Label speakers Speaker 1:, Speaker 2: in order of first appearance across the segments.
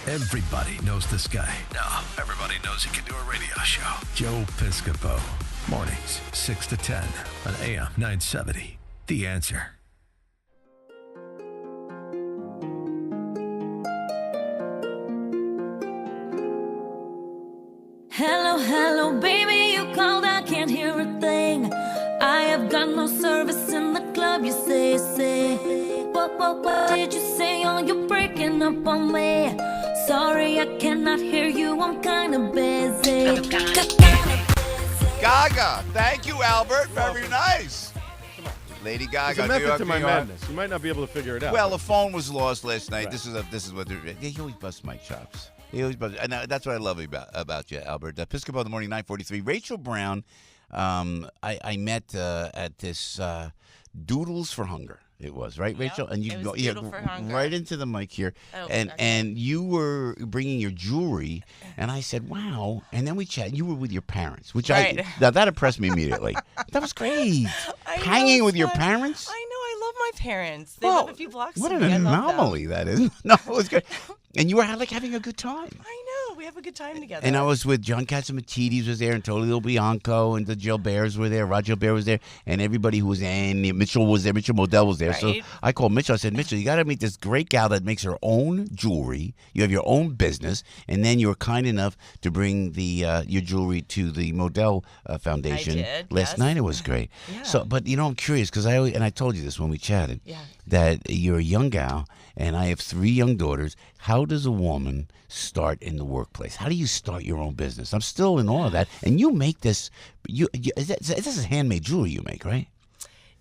Speaker 1: Everybody knows this guy. Now, everybody knows he can do a radio show. Joe Piscopo. Mornings, 6 to 10 on AM 970. The Answer.
Speaker 2: Hello, hello, baby, you called, I can't hear a thing. I have got no service in the club, you say. What did you say? Oh, you're breaking up on me. Sorry, I cannot hear you, I'm kinda busy.
Speaker 3: Gaga, thank you, Albert, very nice. Lady Gaga.
Speaker 4: There's a method to my madness. You might not be able to figure it out.
Speaker 3: Well, the phone was lost last night.
Speaker 4: Right.
Speaker 3: This is what he always busts my chops. He always busts, and that's what I love about you, Albert. Piscopo in the morning, 9:43. Rachel Brown, I met at this Doodles for Hunger. It was right, Rachel, and you go right into the mic here, and you were bringing your jewelry, and I said, "Wow!" And then we chatted. You were with your parents, which now that impressed me immediately. That was great. Hanging with your parents.
Speaker 5: I know. I love my parents. They live a few blocks
Speaker 3: What
Speaker 5: from
Speaker 3: an
Speaker 5: me.
Speaker 3: anomaly that is. No, it was good. And you were like having a good time.
Speaker 5: I know. We have a good time together.
Speaker 3: And I was with John Catsimatidis was there, and Tolio Bianco, and the Gilberts were there. Roger Gilbert was there, and everybody who was in. Mitchell was there. Mitchell Modell was there.
Speaker 5: Right.
Speaker 3: So I called Mitchell. I said, Mitchell, you got to meet this great gal that makes her own jewelry. You have your own business, and then you were kind enough to bring the your jewelry to the Modell Foundation.
Speaker 5: I did,
Speaker 3: last night. It was great.
Speaker 5: Yeah.
Speaker 3: So, but I'm curious because I told you this when we chatted.
Speaker 5: Yeah.
Speaker 3: That you're a young gal, and I have 3 young daughters. How does a woman start in the workplace? How do you start your own business? I'm still in awe of that. And you make this. This is handmade jewelry you make, right?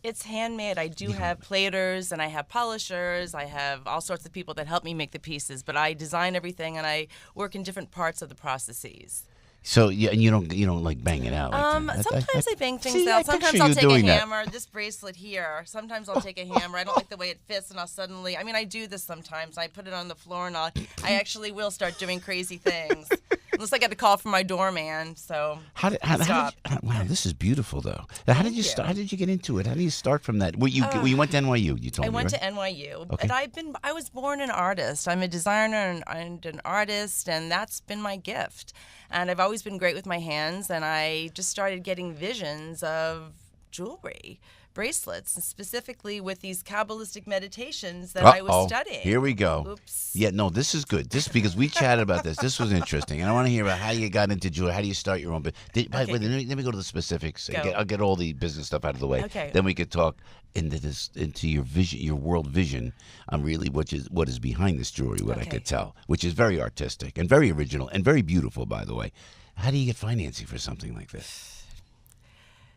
Speaker 5: It's handmade. I do have platers, and I have polishers. I have all sorts of people that help me make the pieces. But I design everything, and I work in different parts of the processes.
Speaker 3: So and you don't like bang it out.
Speaker 5: Sometimes I bang things
Speaker 3: see,
Speaker 5: out.
Speaker 3: I
Speaker 5: Sometimes
Speaker 3: picture
Speaker 5: I'll
Speaker 3: you
Speaker 5: take a
Speaker 3: doing that.
Speaker 5: hammer. This bracelet here. Sometimes I'll take a hammer. I don't like the way it fits, and I'll suddenly. I mean, I do this sometimes. I put it on the floor, and I actually will start doing crazy things. Unless I get a call from my doorman. So
Speaker 3: wow, this is beautiful though. How did you start? How did you get into it? How do you start from that? You went to NYU. You told me.
Speaker 5: I went
Speaker 3: right?
Speaker 5: to NYU,
Speaker 3: Okay.
Speaker 5: and I was born an artist. I'm a designer and an artist, and that's been my gift. And I've always been great with my hands, and I just started getting visions of jewelry, bracelets, and specifically with these Kabbalistic meditations that I was studying.
Speaker 3: Here we go.
Speaker 5: Oops.
Speaker 3: Yeah, no, this is good. This because we chatted about this. This was interesting, and I want to hear about how you got into jewelry. How do you start your own business? By the way, let me go to the specifics. I'll get all the business stuff out of the way.
Speaker 5: Okay.
Speaker 3: Then we could talk into your vision, your world vision, on really what is behind this jewelry. What I could tell, which is very artistic and very original and very beautiful, by the way. How do you get financing for something like this?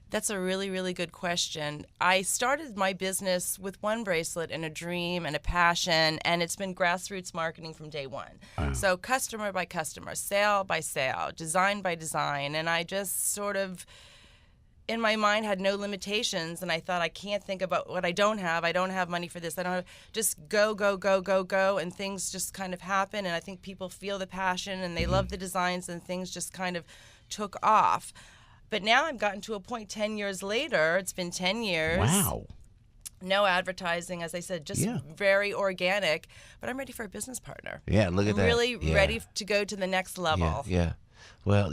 Speaker 5: That's a really, really good question. I started my business with one bracelet and a dream and a passion, and it's been grassroots marketing from day one. So customer by customer, sale by sale, design by design, and I just sort of, in my mind, had no limitations, and I thought, I can't think about what I don't have. I don't have money for this. I don't have, just go, and things just kind of happen, and I think people feel the passion, and they love the designs, and things just kind of took off. But now I've gotten to a point 10 years later. It's been 10 years.
Speaker 3: Wow.
Speaker 5: No advertising, as I said, just very organic. But I'm ready for a business partner.
Speaker 3: Yeah, look at that.
Speaker 5: I'm really ready to go to the next level.
Speaker 3: Yeah. Well,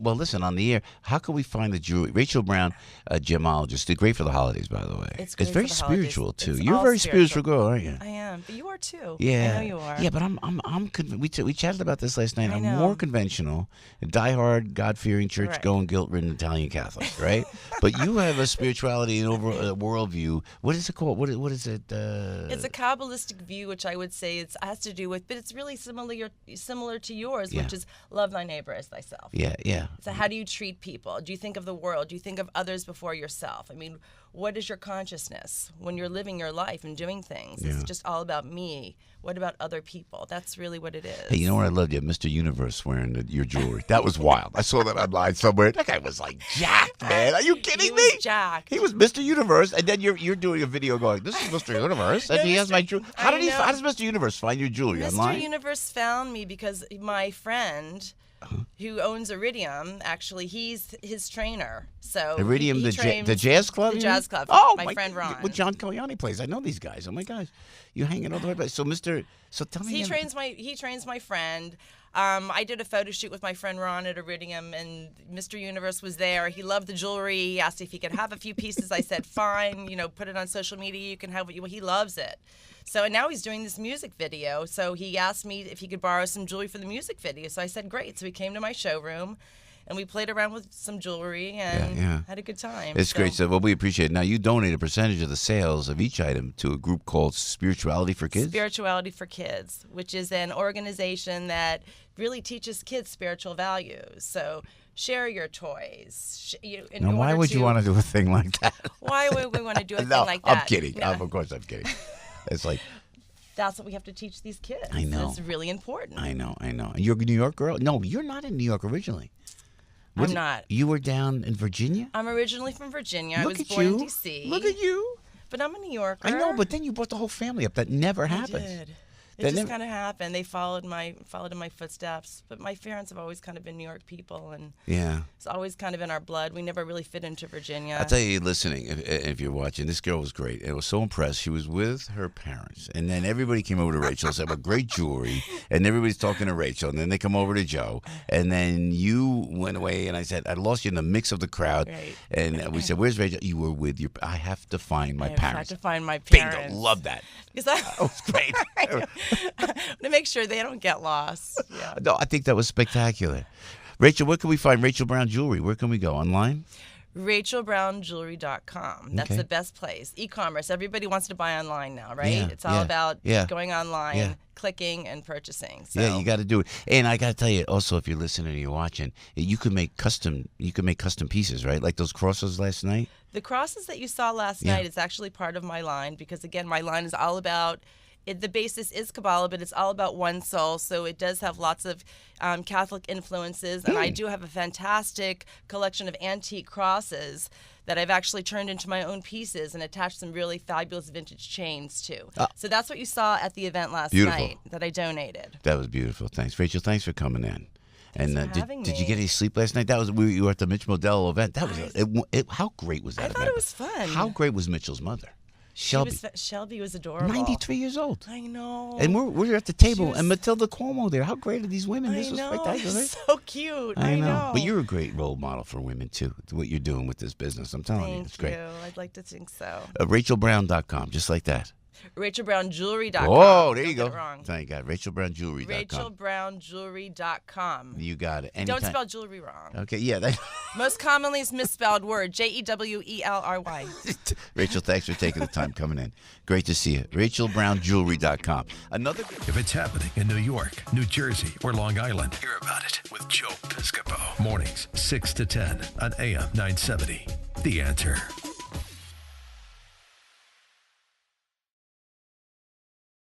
Speaker 3: well, listen, on the air, how can we find the jewelry? Rachel Brown, a gemologist, great for the holidays, by the way.
Speaker 5: It's great
Speaker 3: very
Speaker 5: for the holidays.
Speaker 3: spiritual too.
Speaker 5: It's
Speaker 3: You're a
Speaker 5: all
Speaker 3: very spiritual
Speaker 5: spiritual.
Speaker 3: girl, aren't you?
Speaker 5: I am, but you are too.
Speaker 3: Yeah,
Speaker 5: I know you are.
Speaker 3: Yeah, but I'm we chatted about this last night.
Speaker 5: I
Speaker 3: I'm
Speaker 5: know.
Speaker 3: more conventional, a diehard, God-fearing, church-going, guilt-ridden Italian Catholic, right? But you have a spirituality and over a worldview. What is it called? What is it?
Speaker 5: It's a Kabbalistic view, which I would say it has to do with, but it's really similar to yours, which is love thy neighbor as thyself.
Speaker 3: Yeah.
Speaker 5: So how do you treat people? Do you think of the world? Do you think of others before yourself? I mean, what is your consciousness when you're living your life and doing things?
Speaker 3: Yeah.
Speaker 5: It's just all about me. What about other people? That's really what it is.
Speaker 3: Hey, you know what I loved? You had Mr. Universe wearing your jewelry. That was wild. I saw that online somewhere. That guy was like jacked, man. Are you kidding me?
Speaker 5: He was jacked.
Speaker 3: He was Mr. Universe, and then you're doing a video going, "This is Mr. Universe," and he has my jewelry. How does Mr. Universe find your jewelry online?
Speaker 5: Mr. Universe found me because my friend, who owns Iridium, actually, he's his trainer. So
Speaker 3: Iridium,
Speaker 5: he
Speaker 3: the
Speaker 5: trains
Speaker 3: jazz club?
Speaker 5: The
Speaker 3: you
Speaker 5: jazz
Speaker 3: mean?
Speaker 5: club.
Speaker 3: Oh,
Speaker 5: my friend Ron.
Speaker 3: With John Caliani plays. I know these guys. Oh my gosh. You're hanging all the way back. So so tell me.
Speaker 5: He trains my friend. I did a photo shoot with my friend Ron at Iridium, and Mr. Universe was there. He loved the jewelry. He asked if he could have a few pieces. I said, fine, put it on social media. You can have what he loves it. So, and now he's doing this music video. So he asked me if he could borrow some jewelry for the music video. So I said, great. So he came to my showroom, and we played around with some jewelry and had a good time.
Speaker 3: It's great stuff. Well, we appreciate it. Now, you donate a percentage of the sales of each item to a group called Spirituality for Kids?
Speaker 5: Spirituality for Kids, which is an organization that really teaches kids spiritual values. So share your toys.
Speaker 3: Now, why would you want to do a thing like that?
Speaker 5: Why would we want to do a thing like that?
Speaker 3: I'm kidding.
Speaker 5: No.
Speaker 3: Of course I'm kidding. It's like...
Speaker 5: That's what we have to teach these kids.
Speaker 3: I know.
Speaker 5: It's really important.
Speaker 3: I know. You're a New York girl? No, you're not in New York originally.
Speaker 5: I'm not.
Speaker 3: You were down in Virginia?
Speaker 5: I'm originally from Virginia. I was
Speaker 3: Look at
Speaker 5: born
Speaker 3: you.
Speaker 5: in D.C.
Speaker 3: Look at you.
Speaker 5: But I'm a New Yorker.
Speaker 3: I know, but then you brought the whole family up. That never happens.
Speaker 5: I did. It just kind of happened. They followed in my footsteps. But my parents have always kind of been New York people, and it's always kind of in our blood. We never really fit into Virginia.
Speaker 3: I'll tell you, listening, if you're watching, this girl was great. I was so impressed. She was with her parents, and then everybody came over to Rachel and said, "Well, great jewelry," and everybody's talking to Rachel, and then they come over to Joe, and then you went away, and I said, "I lost you in the mix of the crowd," and we said, "Where's Rachel?" You were with your. I have to find my parents.
Speaker 5: I have to find my parents.
Speaker 3: Bingo, love that.
Speaker 5: Because
Speaker 3: that was great.
Speaker 5: To make sure they don't get lost. Yeah.
Speaker 3: No, I think that was spectacular. Rachel, where can we find Rachel Brown Jewelry? Where can we go? Online?
Speaker 5: RachelBrownJewelry.com. That's the best place. E-commerce. Everybody wants to buy online now, right?
Speaker 3: Yeah,
Speaker 5: it's all about going online, clicking, and purchasing. So.
Speaker 3: Yeah, you got to do it. And I got to tell you, also, if you're listening or you're watching, you can make custom pieces, right? Like those crosses last night.
Speaker 5: The crosses that you saw last night is actually part of my line because, again, my line is all about. The basis is Kabbalah, but it's all about one soul, so it does have lots of Catholic influences, and I do have a fantastic collection of antique crosses that I've actually turned into my own pieces and attached some really fabulous vintage chains to. So that's what you saw at the event last night that I donated.
Speaker 3: That was beautiful. Thanks, Rachel. Thanks for coming in.
Speaker 5: And
Speaker 3: did you get any sleep last night? You were at the Mitch Modell event. That was how great was that?
Speaker 5: I thought it was fun.
Speaker 3: How great was Mitchell's mother?
Speaker 5: Shelby was adorable.
Speaker 3: 93 years old.
Speaker 5: I know.
Speaker 3: And we're at the table, and Matilda Cuomo there. How great are these women? This was spectacular.
Speaker 5: So cute.
Speaker 3: I know. But you're a great role model for women, too, what you're doing with this business. I'm telling you, it's great.
Speaker 5: Thank you. I'd like to think so.
Speaker 3: RachelBrown.com, just like that.
Speaker 5: RachelBrownJewelry.com.
Speaker 3: Oh, there you go.
Speaker 5: Wrong.
Speaker 3: Thank God. RachelBrownJewelry.com.
Speaker 5: RachelBrownJewelry.com.
Speaker 3: You got it.
Speaker 5: Don't spell jewelry wrong.
Speaker 3: Okay, yeah.
Speaker 5: Most commonly is misspelled word. JEWELRY.
Speaker 3: Rachel, thanks for taking the time coming in. Great to see you. RachelBrownJewelry.com.
Speaker 1: If it's happening in New York, New Jersey, or Long Island, hear about it with Joe Piscopo. Mornings, 6 to 10 on AM 970. The Answer.